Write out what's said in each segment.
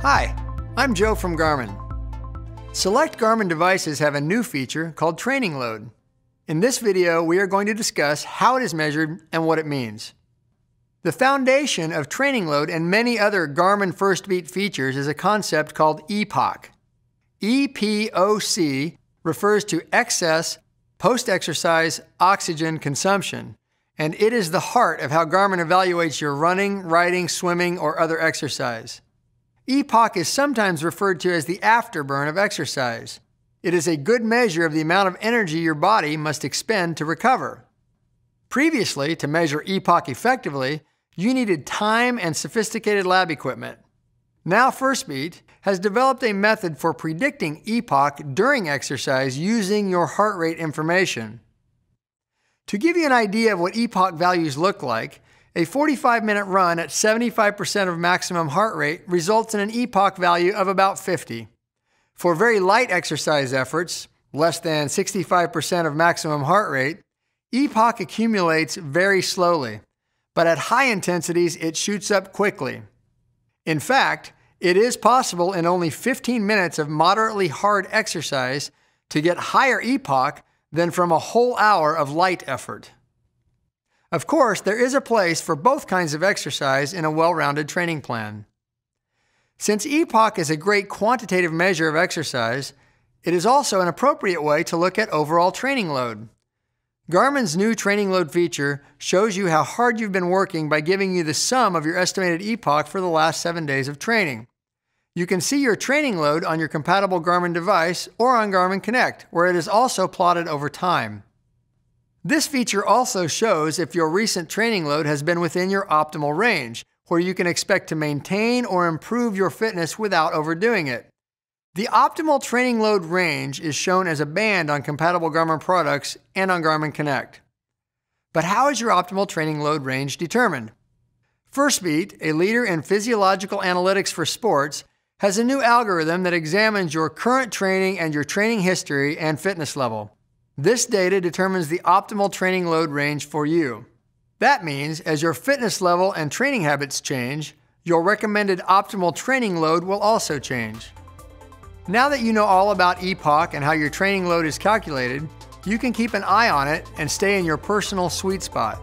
Hi, I'm Joe from Garmin. Select Garmin devices have a new feature called training load. In this video, we are going to discuss how it is measured and what it means. The foundation of training load and many other Garmin First Beat features is a concept called EPOC. EPOC refers to excess post-exercise oxygen consumption, and it is the heart of how Garmin evaluates your running, riding, swimming, or other exercise. EPOC is sometimes referred to as the afterburn of exercise. It is a good measure of the amount of energy your body must expend to recover. Previously, to measure EPOC effectively, you needed time and sophisticated lab equipment. Now First Beat has developed a method for predicting EPOC during exercise using your heart rate information. To give you an idea of what EPOC values look like, a 45-minute run at 75% of maximum heart rate results in an EPOC value of about 50. For very light exercise efforts, less than 65% of maximum heart rate, EPOC accumulates very slowly, but at high intensities it shoots up quickly. In fact, it is possible in only 15 minutes of moderately hard exercise to get higher EPOC than from a whole hour of light effort. Of course, there is a place for both kinds of exercise in a well-rounded training plan. Since EPOC is a great quantitative measure of exercise, it is also an appropriate way to look at overall training load. Garmin's new training load feature shows you how hard you've been working by giving you the sum of your estimated EPOC for the last 7 days of training. You can see your training load on your compatible Garmin device or on Garmin Connect, where it is also plotted over time. This feature also shows if your recent training load has been within your optimal range, where you can expect to maintain or improve your fitness without overdoing it. The optimal training load range is shown as a band on compatible Garmin products and on Garmin Connect. But how is your optimal training load range determined? First Beat, a leader in physiological analytics for sports, has a new algorithm that examines your current training and your training history and fitness level. This data determines the optimal training load range for you. That means as your fitness level and training habits change, your recommended optimal training load will also change. Now that you know all about EPOC and how your training load is calculated, you can keep an eye on it and stay in your personal sweet spot.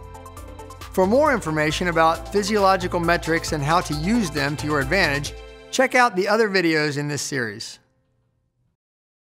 For more information about physiological metrics and how to use them to your advantage, check out the other videos in this series.